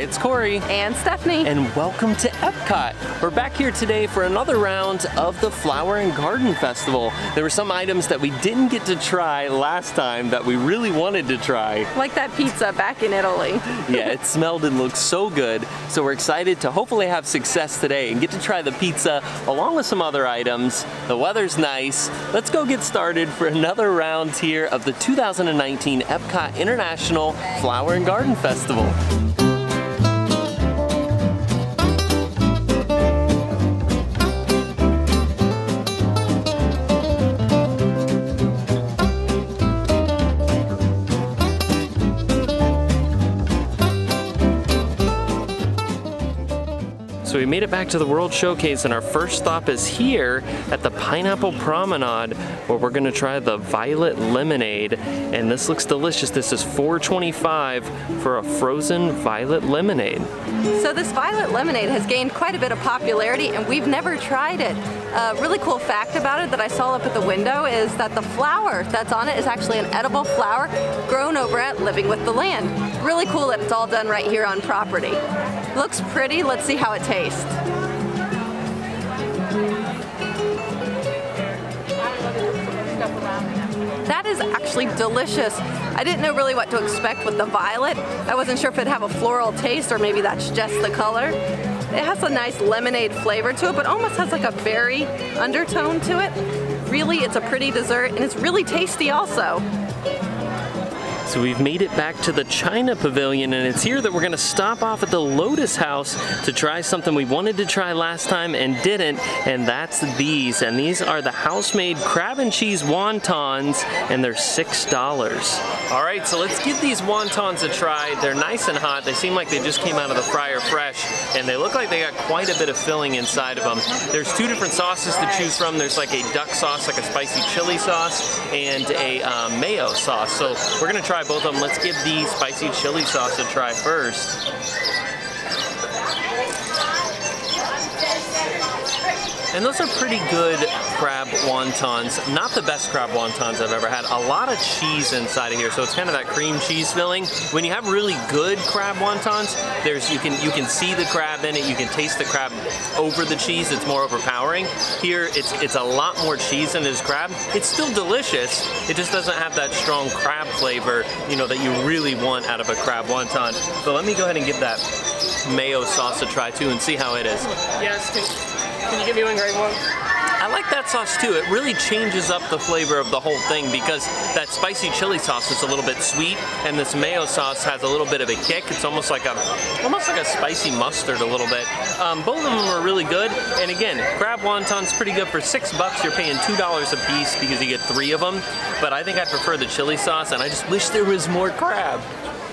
it's Cory. And Stephanie. And welcome to Epcot. We're back here today for another round of the Flower and Garden Festival. There were some items that we didn't get to try last time that we really wanted to try. Like that pizza back in Italy. Yeah, it smelled and looked so good. So we're excited to hopefully have success today and get to try the pizza along with some other items. The weather's nice. Let's go get started for another round here of the 2019 Epcot International Flower and Garden Festival. So we made it back to the World Showcase, and our first stop is here at the Pineapple Promenade, where we're gonna try the Violet Lemonade. And this looks delicious. This is $4.25 for a frozen violet lemonade. So this violet lemonade has gained quite a bit of popularity, and we've never tried it. A really cool fact about it that I saw up at the window is that the flower that's on it is actually an edible flower grown over at Living with the Land. Really cool that it's all done right here on property. Looks pretty. Let's see how it tastes. That is actually delicious. I didn't know really what to expect with the violet. I wasn't sure if it'd have a floral taste or maybe that's just the color. It has a nice lemonade flavor to it, but almost has like a berry undertone to it. Really, it's a pretty dessert, and it's really tasty also. So we've made it back to the China Pavilion, and it's here that we're gonna stop off at the Lotus House to try something we wanted to try last time and didn't, and that's these. And these are the house-made crab and cheese wontons, and they're $6. All right, so let's give these wontons a try. They're nice and hot. They seem like they just came out of the fryer fresh, and they look like they got quite a bit of filling inside of them. There's two different sauces to choose from. There's like a duck sauce, like a spicy chili sauce, and a mayo sauce. So we're gonna try both of them. Let's give the spicy chili sauce a try first. And those are pretty good crab wontons. Not the best crab wontons I've ever had. A lot of cheese inside of here, so it's kind of that cream cheese filling. When you have really good crab wontons, you can see the crab in it. You can taste the crab over the cheese. It's more overpowering. Here, it's a lot more cheese than it is crab. It's still delicious. It just doesn't have that strong crab flavor, you know, that you really want out of a crab wonton. So let me go ahead and give that mayo sauce a try too and see how it is. Yes. Can you give me one great one? I like that sauce too. It really changes up the flavor of the whole thing because that spicy chili sauce is a little bit sweet, and this mayo sauce has a little bit of a kick. It's almost like a spicy mustard a little bit. Both of them are really good. And again, crab wonton's pretty good for $6. You're paying $2 a piece because you get 3 of them. But I think I prefer the chili sauce, and I just wish there was more crab.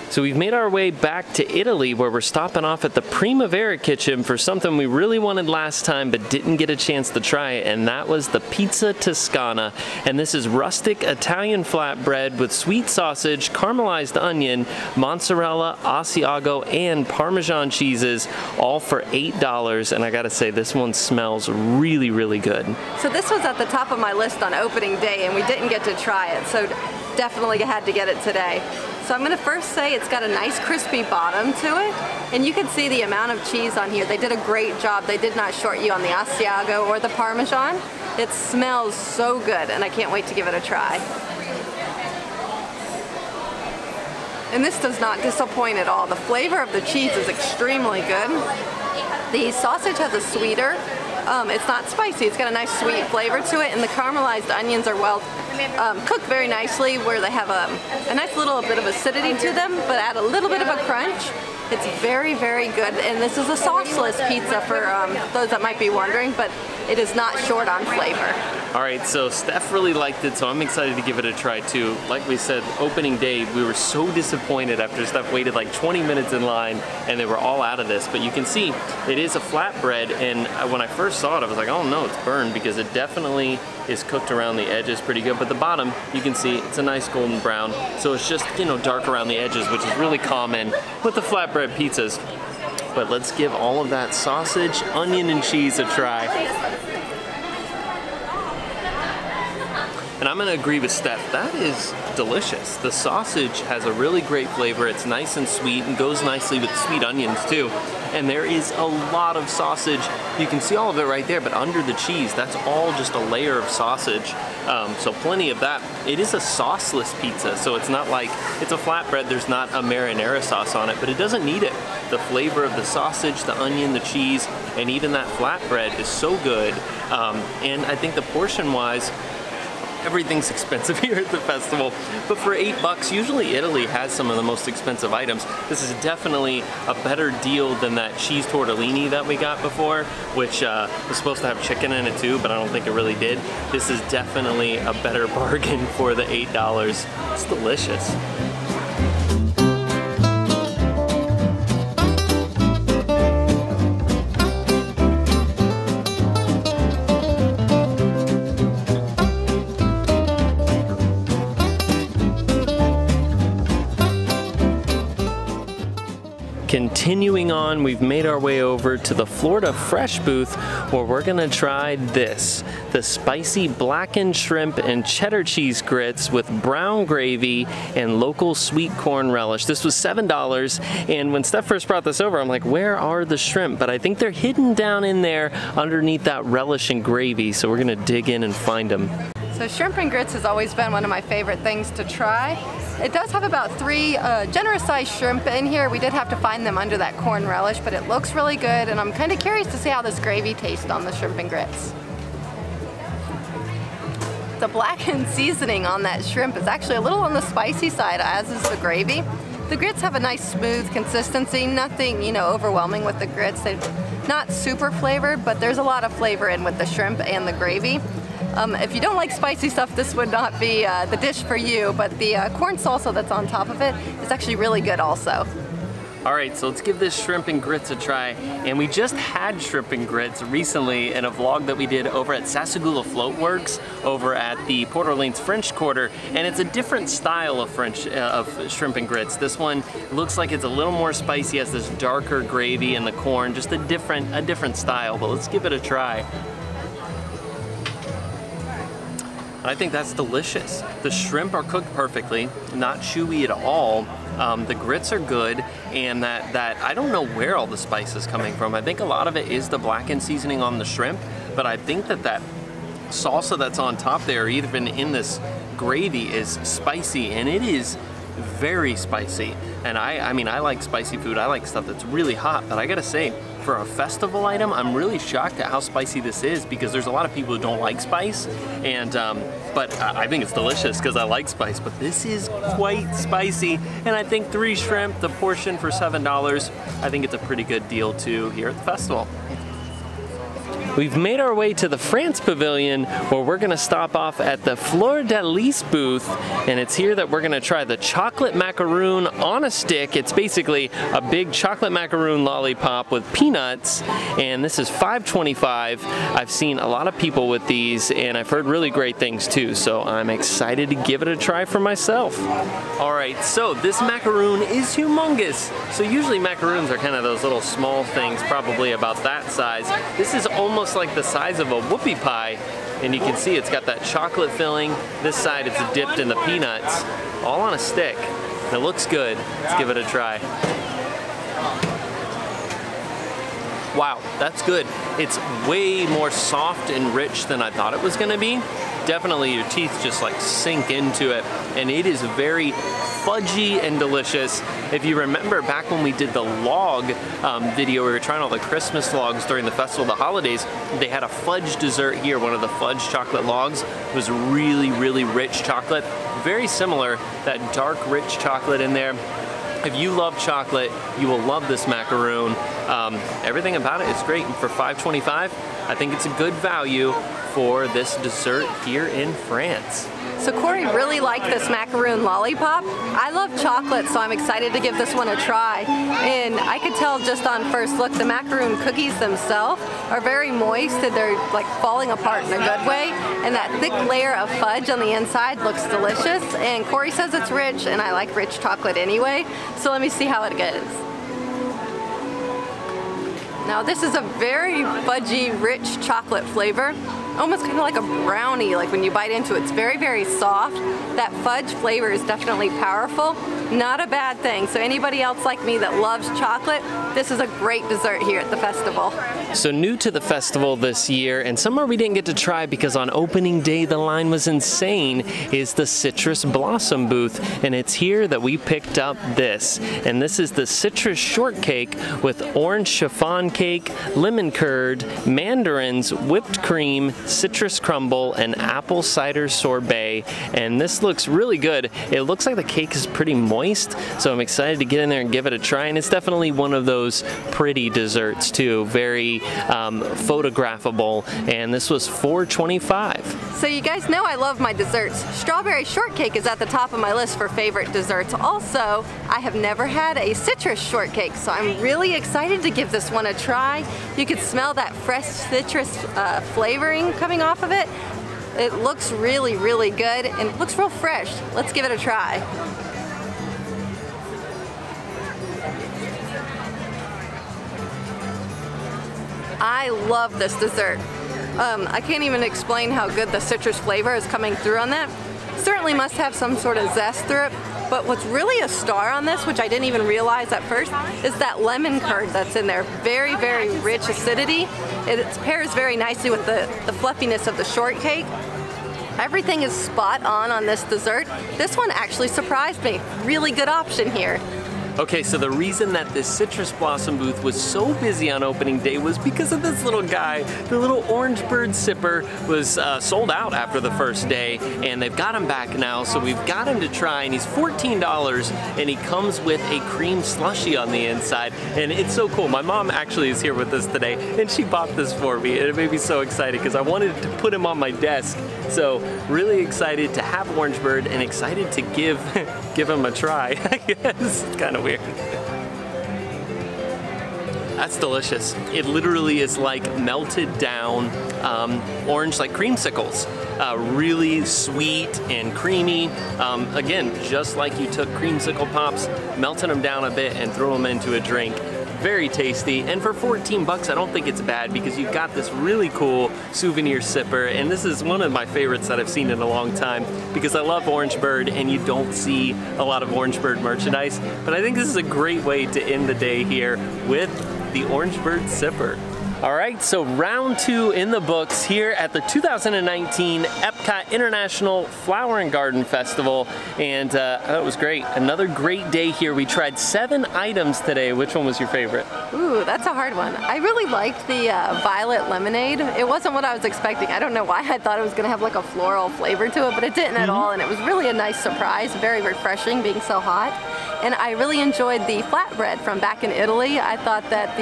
So we've made our way back to Italy, where we're stopping off at the Primavera Kitchen for something we really wanted last time but didn't get a chance to try, and that was the Pizza Toscana. And this is rustic Italian flatbread with sweet sausage, caramelized onion, mozzarella, Asiago, and Parmesan cheeses, all for $8. And I gotta say, this one smells really, really good. So this was at the top of my list on opening day, and we didn't get to try it, so definitely had to get it today. So I'm gonna first say it's got a nice crispy bottom to it, and you can see the amount of cheese on here. They did a great job. They did not short you on the Asiago or the Parmesan. It smells so good, and I can't wait to give it a try. And this does not disappoint at all. The flavor of the cheese is extremely good. The sausage has a sweeter. It's not spicy. It's got a nice sweet flavor to it, and the caramelized onions are well cooked very nicely, where they have a nice little bit of acidity to them, but add a little bit of a crunch. It's very, very good, and this is a sauceless pizza for those that might be wondering, but it is not short on flavor. All right, so Steph really liked it, so I'm excited to give it a try too. Like we said, opening day, we were so disappointed after Steph waited like 20 minutes in line and they were all out of this. But you can see it is a flatbread, and when I first saw it, I was like, oh no, it's burned, because it definitely is cooked around the edges pretty good. But the bottom, you can see it's a nice golden brown, so it's just, you know, dark around the edges, which is really common with the flatbread pizzas. But let's give all of that sausage, onion, and cheese a try. And I'm gonna agree with Steph, that is delicious. The sausage has a really great flavor. It's nice and sweet and goes nicely with sweet onions too. And there is a lot of sausage. You can see all of it right there, but under the cheese, that's all just a layer of sausage. So plenty of that. It is a sauceless pizza, so it's not like, it's a flatbread, there's not a marinara sauce on it, but it doesn't need it. The flavor of the sausage, the onion, the cheese, and even that flatbread is so good. And I think the portion-wise, everything's expensive here at the festival, but for $8, usually Italy has some of the most expensive items. This is definitely a better deal than that cheese tortellini that we got before, which was supposed to have chicken in it too, but I don't think it really did. This is definitely a better bargain for the $8. It's delicious. Continuing on, we've made our way over to the Florida Fresh booth where we're gonna try this, the spicy blackened shrimp and cheddar cheese grits with brown gravy and local sweet corn relish. This was $7, and when Steph first brought this over, I'm like, where are the shrimp? But I think they're hidden down in there underneath that relish and gravy, so we're gonna dig in and find them. So shrimp and grits has always been one of my favorite things to try. It does have about 3 generous sized shrimp in here. We did have to find them under that corn relish, but it looks really good, and I'm kind of curious to see how this gravy tastes on the shrimp and grits. The blackened seasoning on that shrimp is actually a little on the spicy side, as is the gravy. The grits have a nice smooth consistency, nothing, you know, overwhelming with the grits. They're not super flavored, but there's a lot of flavor in with the shrimp and the gravy. If you don't like spicy stuff, this would not be the dish for you, but the corn salsa that's on top of it is actually really good also. All right, so let's give this shrimp and grits a try. And we just had shrimp and grits recently in a vlog that we did over at Sassagoula Float Works over at the Port Orleans French Quarter, and it's a different style of shrimp and grits. This one looks like it's a little more spicy, has this darker gravy and the corn, just a different style, but let's give it a try. I think that's delicious. The shrimp are cooked perfectly, not chewy at all. The grits are good, and that I don't know where all the spice is coming from. I think a lot of it is the blackened seasoning on the shrimp, but I think that salsa that's on top there, even in this gravy, is spicy, and it is very spicy. And I mean, I like spicy food. I like stuff that's really hot, but I gotta say, for a festival item, I'm really shocked at how spicy this is, because there's a lot of people who don't like spice, and but I think it's delicious because I like spice, but this is quite spicy, and I think 3 shrimp, the portion for $7, I think it's a pretty good deal too here at the festival. We've made our way to the France Pavilion where we're gonna stop off at the Fleur de Lis booth, and it's here that we're gonna try the chocolate macaroon on a stick. It's basically a big chocolate macaroon lollipop with peanuts, and this is $5.25. I've seen a lot of people with these, and I've heard really great things too, so I'm excited to give it a try for myself. All right, so this macaroon is humongous. So usually macaroons are kind of those little small things, probably about that size. This is almost like the size of a whoopie pie, and you can see it's got that chocolate filling. This side it's dipped in the peanuts, all on a stick. It looks good. Let's give it a try. Wow, that's good. It's way more soft and rich than I thought it was gonna be. Definitely your teeth just like sink into it, and it is very fudgy and delicious. If you remember back when we did the log video, we were trying all the Christmas logs during the festival of the holidays, they had a fudge dessert here, one of the fudge chocolate logs. It was really, really rich chocolate. Very similar, that dark, rich chocolate in there. If you love chocolate, you will love this macaroon. Everything about it is great. And for $5.25, I think it's a good value for this dessert here in France. So Cory really liked this macaroon lollipop. I love chocolate, so I'm excited to give this one a try. And I could tell just on first look, the macaroon cookies themselves are very moist, and they're like falling apart in a good way. And that thick layer of fudge on the inside looks delicious. And Cory says it's rich, and I like rich chocolate anyway. So let me see how it goes. Now this is a very fudgy, rich chocolate flavor. almost kind of like a brownie, like when you bite into it. It's very, very soft. That fudge flavor is definitely powerful. Not a bad thing. So anybody else like me that loves chocolate, this is a great dessert here at the festival. So new to the festival this year, and somewhere we didn't get to try because on opening day the line was insane, is the Citrus Blossom booth. And it's here that we picked up this. And this is the citrus shortcake with orange chiffon cake, lemon curd, mandarins, whipped cream, citrus crumble, and apple cider sorbet. And this looks really good. It looks like the cake is pretty moist, so I'm excited to get in there and give it a try. And it's definitely one of those pretty desserts too, very photographable. And this was $4.25. So you guys know I love my desserts. Strawberry shortcake is at the top of my list for favorite desserts. Also, I have never had a citrus shortcake, so I'm really excited to give this one a try. You can smell that fresh citrus flavoring coming off of it. It looks really, really good and it looks real fresh. Let's give it a try. I love this dessert. I can't even explain how good the citrus flavor is coming through on that. Certainly must have some sort of zest through it, but what's really a star on this, which I didn't even realize at first, is that lemon curd that's in there. Very, very rich acidity. It pairs very nicely with the fluffiness of the shortcake. Everything is spot on this dessert. This one actually surprised me. Really good option here. Okay, so the reason that this Citrus Blossom booth was so busy on opening day was because of this little guy. The little orange bird sipper was sold out after the first day, and they've got him back now, so we've got him to try, and he's $14, and he comes with a cream slushie on the inside, and it's so cool. My mom actually is here with us today, and she bought this for me, and it made me so excited because I wanted to put him on my desk. So really excited to have Orange Bird and excited to give him a try. I guess it's kind of weird. That's delicious. It literally is like melted down orange, like creamsicles. Really sweet and creamy. Again, just like you took creamsicle pops, melted them down a bit and threw them into a drink. Very tasty, and for 14 bucks I don't think it's bad because you've got this really cool souvenir sipper, and this is one of my favorites that I've seen in a long time because I love Orange Bird and you don't see a lot of Orange Bird merchandise, but I think this is a great way to end the day here with the Orange Bird sipper. Alright, so round 2 in the books here at the 2019 Epcot International Flower and Garden Festival, and that was great. Another great day here. We tried 7 items today. Which one was your favorite? Ooh, that's a hard one. I really liked the violet lemonade. It wasn't what I was expecting. I don't know why I thought it was going to have like a floral flavor to it, but it didn't at all, and it was really a nice surprise. Very refreshing being so hot. And I really enjoyed the flatbread from back in Italy. I thought that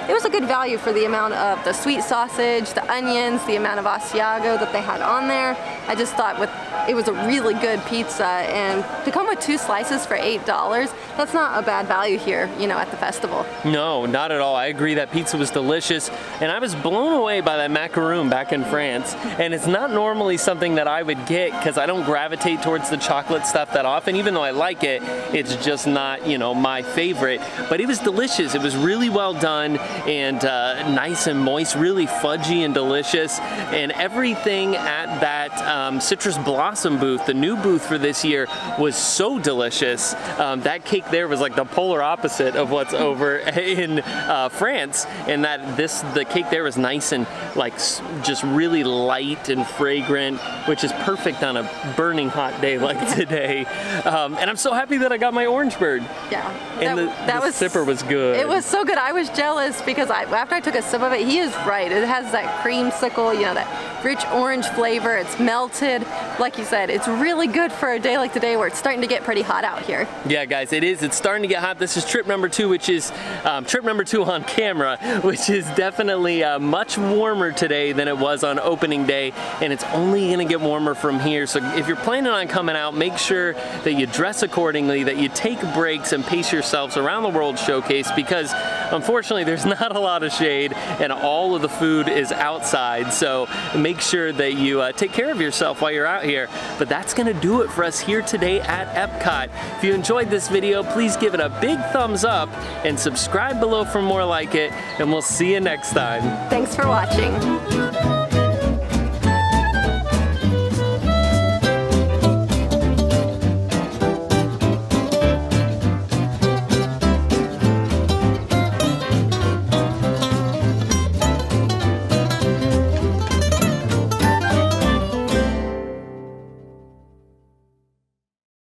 it was a good value for the amount of the sweet sausage, the onions, the amount of Asiago that they had on there. I just thought it was a really good pizza, and to come with 2 slices for $8, that's not a bad value here, you know, at the festival. No, not at all. I agree that pizza was delicious, and I was blown away by that macaroon back in France. And it's not normally something that I would get because I don't gravitate towards the chocolate stuff that often. Even though I like it, it's just not, you know, my favorite. But it was delicious. It was really well done and nice and moist, really fudgy and delicious. And everything at that Citrus Blossom booth, the new booth for this year, was so delicious. That cake there was like the polar opposite of what's over in France, and that the cake there was nice and like just really light and fragrant, which is perfect on a burning hot day like today. And I'm so happy that I got my Orange Bird. Yeah, and the sipper was good. It was so good. I was jealous because after I took a sip of it, he is right. It has that creamsicle, you know, that rich orange flavor. It's melted. Like you said, it's really good for a day like today where it's starting to get pretty hot out here. Yeah, guys, it is. It's starting to get hot. This is trip number 2, which is trip number 2 on camera, which is definitely much warmer today than it was on opening day, and it's only going to get warmer from here. So if you're planning on coming out, make sure that you dress accordingly, that you take breaks and pace yourselves around the World Showcase, because unfortunately there's not a lot of shade and all of the food is outside. So make sure that you take care of yourself while you're out here. But that's going to do it for us here today at Epcot. If you enjoyed this video, please give it a big thumbs up and subscribe below for more like it, and we'll see you next time. Thanks for watching.